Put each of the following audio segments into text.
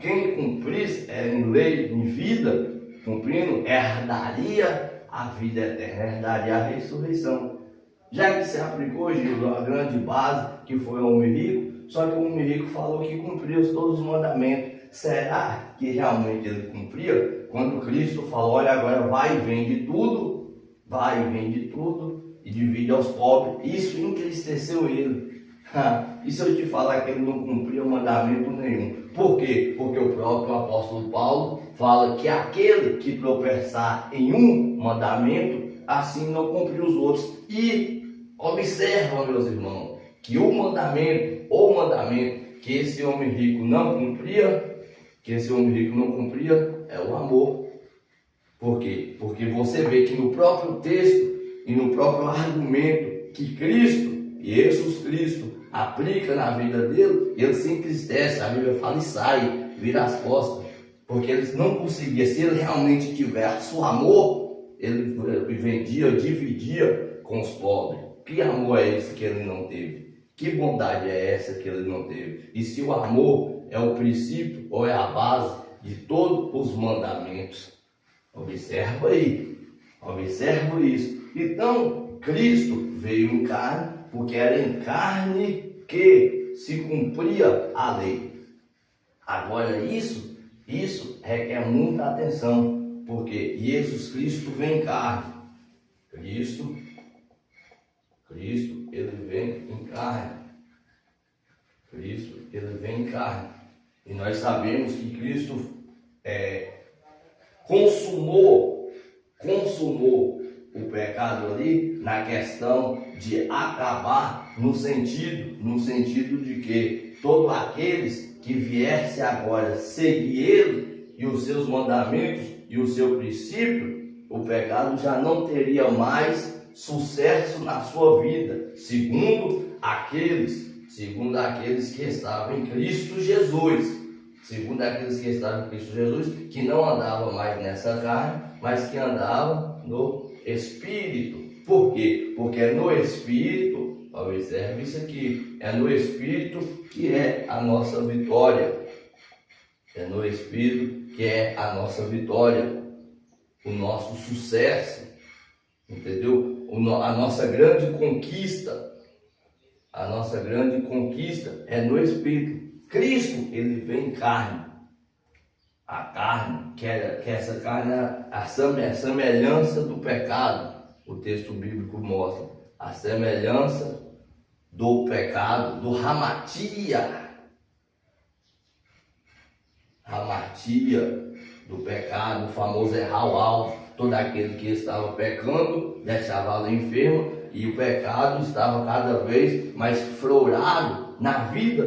quem cumprisse em lei, em vida, cumprindo, herdaria a vida eterna, herdaria a ressurreição. Já que se aplicou, Gil, a grande base, que foi o homem rico, só que o homem rico falou que cumpriu todos os mandamentos. Será que realmente ele cumpria? Quando Cristo falou, olha, agora vai e vende tudo, e divide aos pobres. Isso entristeceu ele. E se eu te falar que ele não cumpria mandamento nenhum? Por quê? Porque o próprio apóstolo Paulo fala que aquele que tropeçar em um mandamento, assim não cumpriu os outros. E observa, meus irmãos, que o mandamento que esse homem rico não cumpria, é o amor. Por quê? Porque você vê que no próprio texto e no próprio argumento que Jesus Cristo aplica na vida dele, ele se entristece, a Bíblia fala e sai, vira as costas, porque ele não conseguia, se ele realmente tivesse o amor, ele vendia, dividia com os pobres. Que amor é esse que ele não teve? Que bondade é essa que ele não teve? E se o amor é o princípio ou é a base de todos os mandamentos? Observa aí, observa isso. Então, Cristo veio em carne, porque era em carne que se cumpria a lei. Agora isso requer muita atenção, porque Jesus Cristo vem em carne. Cristo, ele vem em carne. Cristo, ele vem em carne. E nós sabemos que Cristo consumou o pecado ali na questão de acabar no sentido de que todos aqueles que viessem agora seguir ele e os seus mandamentos e o seu princípio, o pecado já não teria mais sucesso na sua vida, segundo aqueles que estavam em Cristo Jesus. Segundo aqueles que estavam em Cristo Jesus, que não andavam mais nessa carne, mas que andavam no Espírito. Por quê? Porque é no Espírito, observe isso aqui, é no Espírito que é a nossa vitória. É no Espírito que é a nossa vitória, o nosso sucesso, entendeu? A nossa grande conquista. A nossa grande conquista é no Espírito. Cristo, ele vem em carne. A carne, que essa carne é a semelhança do pecado. O texto bíblico mostra a semelhança do pecado, do hamatia do pecado, o famoso errar o alvo. Todo aquele que estava pecando deixava ele enfermo, e o pecado estava cada vez mais florado na vida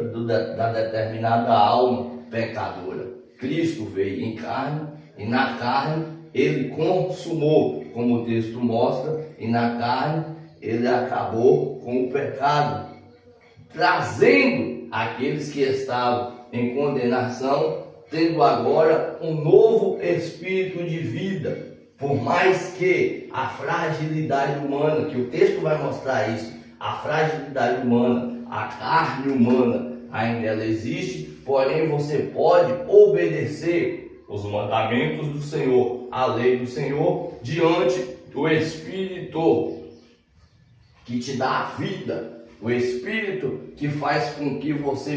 da determinada alma pecadora. Cristo veio em carne, e na carne ele consumou, como o texto mostra, e na carne ele acabou com o pecado, trazendo aqueles que estavam em condenação, tendo agora um novo espírito de vida. Por mais que a fragilidade humana, que o texto vai mostrar isso, a fragilidade humana, a carne humana ainda ela existe, porém você pode obedecer os mandamentos do Senhor, a lei do Senhor, diante do Espírito que te dá a vida, o Espírito que faz com que você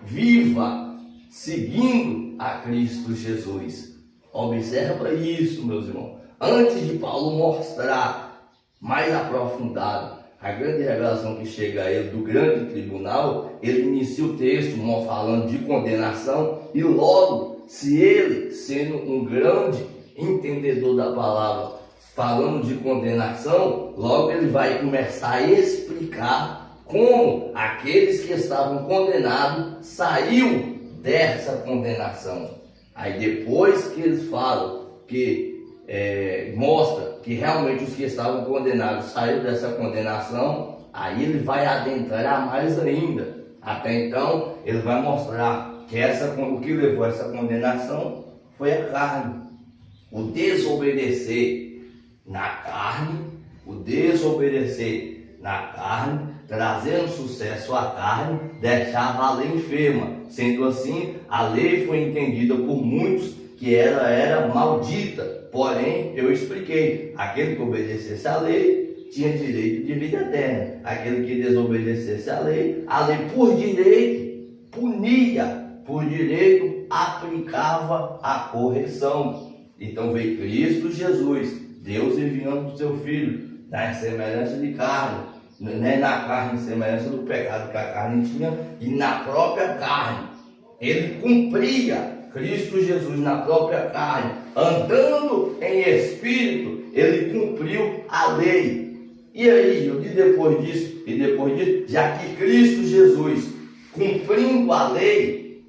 viva seguindo a Cristo Jesus. Observa isso, meus irmãos. Antes de Paulo mostrar mais aprofundado a grande revelação que chega a ele do grande tribunal, ele inicia o texto falando de condenação, e logo, se ele, sendo um grande entendedor da palavra, falando de condenação, logo ele vai começar a explicar como aqueles que estavam condenados saiu dessa condenação. Aí depois que eles falam que mostra que realmente os que estavam condenados saíram dessa condenação, aí ele vai adentrar mais ainda. Até então ele vai mostrar que o que levou a essa condenação foi a carne, o desobedecer na carne trazendo sucesso à carne, deixava a lei enferma. Sendo assim, a lei foi entendida por muitos que ela era maldita. Porém, eu expliquei, aquele que obedecesse à lei tinha direito de vida eterna. Aquele que desobedecesse à lei por direito punia, por direito aplicava a correção. Então veio Cristo Jesus, Deus enviando o seu Filho, na semelhança de carne, na carne, semelhança do pecado que a carne tinha, e na própria carne. Ele cumpria, Cristo Jesus na própria carne, andando em espírito, ele cumpriu a lei. E aí, e depois disso, já que Cristo Jesus, cumprindo a lei,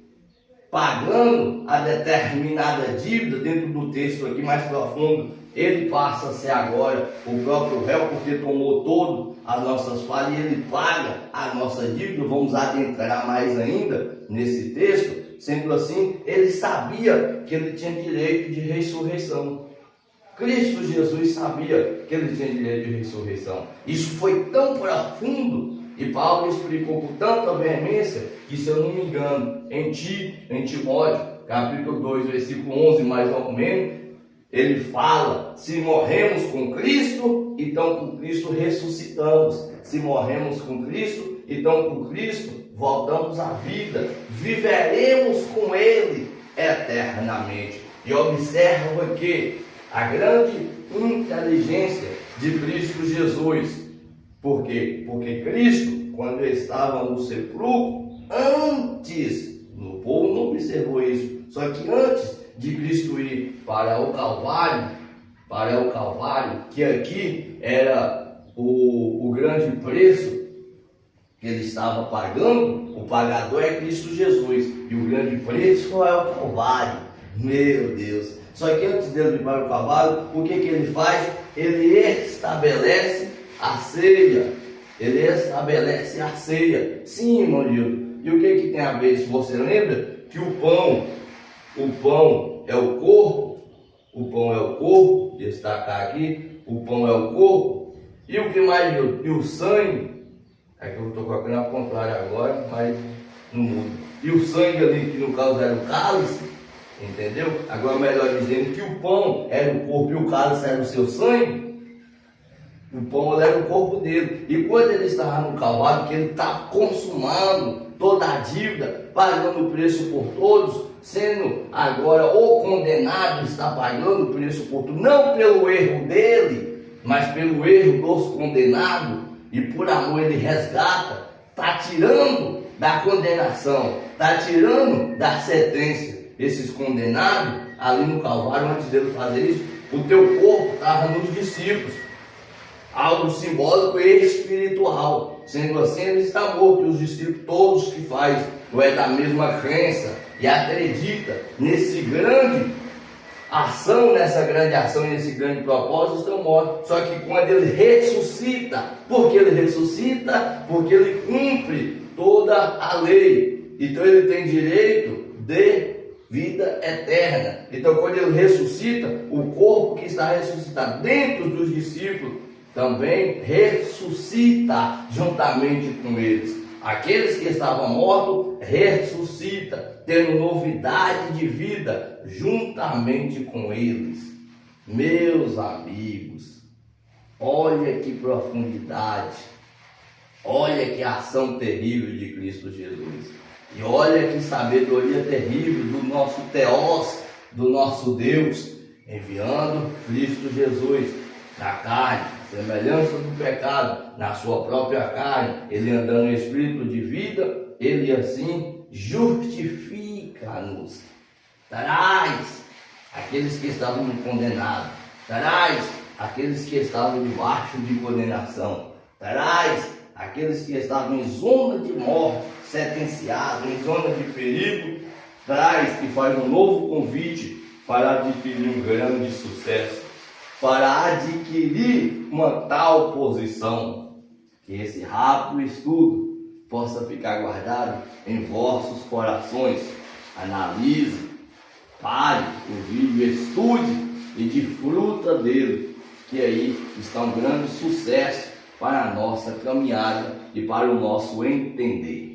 pagando a determinada dívida, dentro do texto aqui mais profundo, ele passa a ser agora o próprio réu, porque tomou todas as nossas falhas e ele paga a nossa dívida. Vamos adentrar mais ainda nesse texto. Sendo assim, ele sabia que ele tinha direito de ressurreição. Cristo Jesus sabia que ele tinha direito de ressurreição. Isso foi tão profundo e Paulo explicou com tanta veemência que, se eu não me engano, em Timóteo, capítulo 2, versículo 11, mais ou menos, ele fala: se morremos com Cristo, então com Cristo ressuscitamos. Se morremos com Cristo, então com Cristo voltamos à vida. Viveremos com Ele eternamente. E observa que a grande inteligência de Cristo Jesus. Por quê? Porque Cristo, quando estava no sepulcro, antes, o povo não observou isso, só que antes de Cristo ir para o Calvário, que aqui era o grande preço que ele estava pagando, o pagador é Cristo Jesus, e o grande preço é o Calvário. Meu Deus! Só que antes dele ir para o Calvário, o que ele faz? Ele estabelece a ceia. Sim, irmão Gildo. E o que tem a ver isso? Você lembra que o pão é o corpo, destacar aqui, o pão é o corpo, e o que mais, Gildo? E o sangue, é que eu estou colocando ao contrário agora, mas não muda. E o sangue ali, que no caso era o cálice, entendeu? Agora melhor dizendo que o pão era o corpo e o cálice era o seu sangue. O pão era o corpo dele. E quando ele estava no Calvário, que ele está consumando toda a dívida, pagando o preço por todos, sendo agora o condenado, está pagando o preço por tudo, não pelo erro dele, mas pelo erro dos condenados, e por amor ele resgata, está tirando da condenação, está tirando da sentença esses condenados ali no Calvário. Antes dele fazer isso, o teu corpo estava nos discípulos, algo simbólico e espiritual. Sendo assim, ele está morto, e os discípulos todos que fazem é da mesma crença e acredita nessa grande ação, nesse grande propósito, estão mortos. Só que quando ele ressuscita, porque ele ressuscita, porque ele cumpre toda a lei, então ele tem direito de vida eterna. Então quando ele ressuscita, o corpo que está ressuscitado dentro dos discípulos também ressuscita juntamente com eles. Aqueles que estavam mortos ressuscita, tendo novidade de vida juntamente com eles. Meus amigos, olha que profundidade, olha que ação terrível de Cristo Jesus, e olha que sabedoria terrível do nosso Teós, do nosso Deus, enviando Cristo Jesus na carne, semelhança do pecado, na sua própria carne, ele andando em espírito de vida, ele assim justifica-nos, traz aqueles que estavam condenados, traz aqueles que estavam debaixo de condenação, traz aqueles que estavam em zona de morte, sentenciados, em zona de perigo, traz e faz um novo convite para adquirir um grande sucesso, para adquirir uma tal posição, que esse rápido estudo possa ficar guardado em vossos corações. Analise, pare o vídeo, estude e desfruta dele, que aí está um grande sucesso para a nossa caminhada e para o nosso entender.